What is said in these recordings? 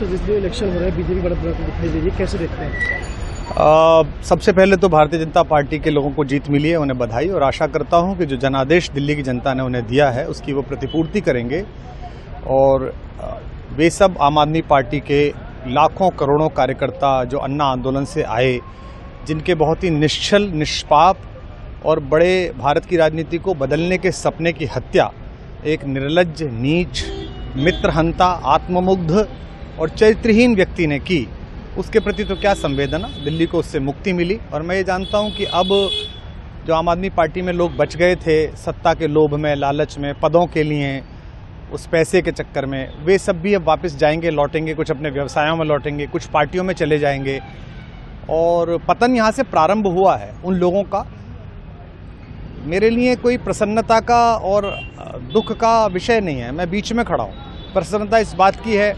जिसमें इलेक्शन हो रहा है बीजेपी बड़ा दिखाई दे रही है, कैसे देखते हैं? सबसे पहले तो भारतीय जनता पार्टी के लोगों को जीत मिली है, उन्हें बधाई, और आशा करता हूं कि जो जनादेश दिल्ली की जनता ने उन्हें दिया है उसकी वो प्रतिपूर्ति करेंगे। और वे सब आम आदमी पार्टी के लाखों करोड़ों कार्यकर्ता जो अन्ना आंदोलन से आए, जिनके बहुत ही निश्चल निष्पाप और बड़े भारत की राजनीति को बदलने के सपने की हत्या एक निर्लज्ज, नीच, मित्रहंता, आत्ममुग्ध और चरित्रहीन व्यक्ति ने की, उसके प्रति तो क्या संवेदना। दिल्ली को उससे मुक्ति मिली। और मैं ये जानता हूं कि अब जो आम आदमी पार्टी में लोग बच गए थे सत्ता के लोभ में, लालच में, पदों के लिए, उस पैसे के चक्कर में, वे सब भी अब वापस जाएंगे, लौटेंगे, कुछ अपने व्यवसायों में लौटेंगे, कुछ पार्टियों में चले जाएंगे। और पतन यहाँ से प्रारंभ हुआ है उन लोगों का। मेरे लिए कोई प्रसन्नता का और दुख का विषय नहीं है, मैं बीच में खड़ा हूँ। प्रसन्नता इस बात की है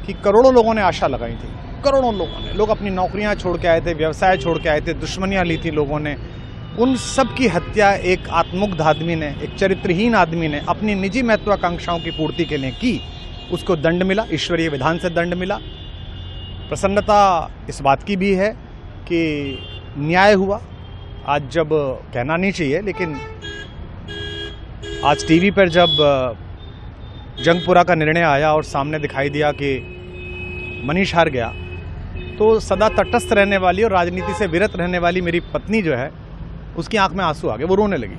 कि करोड़ों लोगों ने आशा लगाई थी, करोड़ों लोगों ने, लोग अपनी नौकरियां छोड़ के आए थे, व्यवसाय छोड़ के आए थे, दुश्मनियां ली थी लोगों ने, उन सब की हत्या एक आत्ममुग्ध आदमी ने, एक चरित्रहीन आदमी ने अपनी निजी महत्वाकांक्षाओं की पूर्ति के लिए की। उसको दंड मिला, ईश्वरीय विधान से दंड मिला। प्रसन्नता इस बात की भी है कि न्याय हुआ। आज जब कहना नहीं चाहिए, लेकिन आज टीवी पर जब जंगपुरा का निर्णय आया और सामने दिखाई दिया कि मनीष हार गया, तो सदा तटस्थ रहने वाली और राजनीति से विरत रहने वाली मेरी पत्नी जो है, उसकी आंख में आंसू आ गए, वो रोने लगी।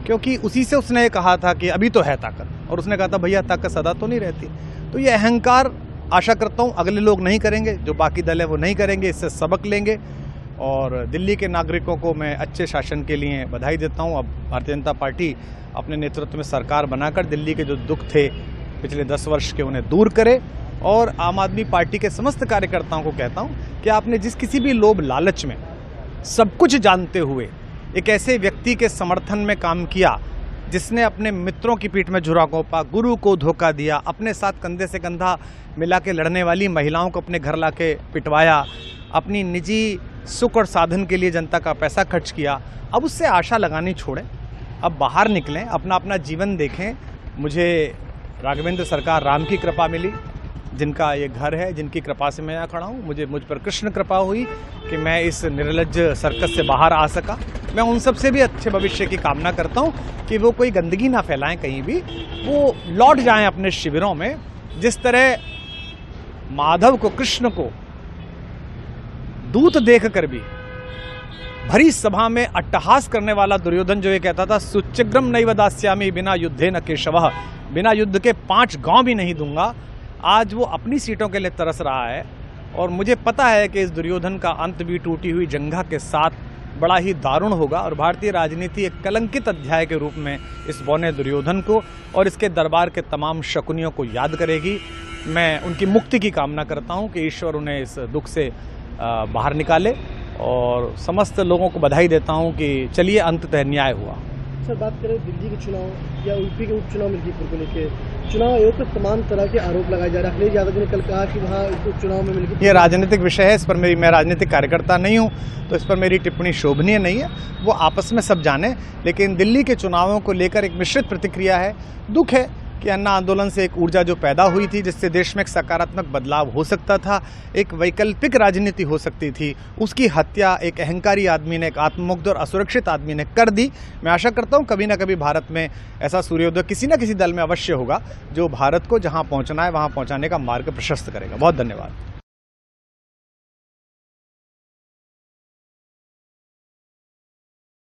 क्योंकि उसी से उसने ये कहा था कि अभी तो है ताकत, और उसने कहा था भैया ताकत सदा तो नहीं रहती। तो ये अहंकार आशा करता हूँ अगले लोग नहीं करेंगे, जो बाकी दल है वो नहीं करेंगे, इससे सबक लेंगे। और दिल्ली के नागरिकों को मैं अच्छे शासन के लिए बधाई देता हूँ। अब भारतीय जनता पार्टी अपने नेतृत्व में सरकार बनाकर दिल्ली के जो दुख थे पिछले 10 वर्ष के, उन्हें दूर करे। और आम आदमी पार्टी के समस्त कार्यकर्ताओं को कहता हूं कि आपने जिस किसी भी लोभ लालच में, सब कुछ जानते हुए एक ऐसे व्यक्ति के समर्थन में काम किया जिसने अपने मित्रों की पीठ में झुरा घोंपा, गुरु को धोखा दिया, अपने साथ कंधे से कंधा मिला के लड़ने वाली महिलाओं को अपने घर ला के पिटवाया, अपनी निजी सुख और साधन के लिए जनता का पैसा खर्च किया, अब उससे आशा लगानी छोड़ें, अब बाहर निकलें, अपना अपना जीवन देखें। मुझे राघवेंद्र सरकार राम की कृपा मिली, जिनका ये घर है, जिनकी कृपा से मैं यहाँ खड़ा हूँ। मुझ पर कृष्ण कृपा हुई कि मैं इस निर्लज्ज सर्कस से बाहर आ सका। मैं उन सब से भी अच्छे भविष्य की कामना करता हूँ कि वो कोई गंदगी ना फैलाएं कहीं भी, वो लौट जाएं अपने शिविरों में। जिस तरह माधव को, कृष्ण को दूत देख कर भी भरी सभा में अट्टहास करने वाला दुर्योधन जो ये कहता था सुचिग्रम नैव दास्यामि बिना युद्धे न केशवः, बिना युद्ध के 5 गांव भी नहीं दूंगा, आज वो अपनी सीटों के लिए तरस रहा है। और मुझे पता है कि इस दुर्योधन का अंत भी टूटी हुई जंघा के साथ बड़ा ही दारुण होगा, और भारतीय राजनीति एक कलंकित अध्याय के रूप में इस बौने दुर्योधन को और इसके दरबार के तमाम शकुनियों को याद करेगी। मैं उनकी मुक्ति की कामना करता हूं कि ईश्वर उन्हें इस दुख से बाहर निकाले, और समस्त लोगों को बधाई देता हूं कि चलिए अंततः न्याय हुआ। सर, बात करें दिल्ली के चुनाव या यूपी के उपचुनाव मिल्कीपुर को लेकर, चुनाव आयोग पर तमाम तरह के आरोप लगाए जा रहे हैं। अखिलेश यादव ने कल कहा कि वहाँ उपचुनाव में मिल्कीपुर, ये राजनीतिक विषय है, इस पर मैं राजनीतिक कार्यकर्ता नहीं हूँ, तो इस पर मेरी टिप्पणी शोभनीय नहीं है, वो आपस में सब जाने। लेकिन दिल्ली के चुनावों को लेकर एक मिश्रित प्रतिक्रिया है। दुख है कि अन्ना आंदोलन से एक ऊर्जा जो पैदा हुई थी, जिससे देश में एक सकारात्मक बदलाव हो सकता था, एक वैकल्पिक राजनीति हो सकती थी, उसकी हत्या एक अहंकारी आदमी ने, एक आत्ममुग्ध और असुरक्षित आदमी ने कर दी। मैं आशा करता हूं कभी ना कभी भारत में ऐसा सूर्योदय किसी न किसी दल में अवश्य होगा, जो भारत को जहां पहुंचना है वहां पहुंचाने का मार्ग प्रशस्त करेगा। बहुत धन्यवाद।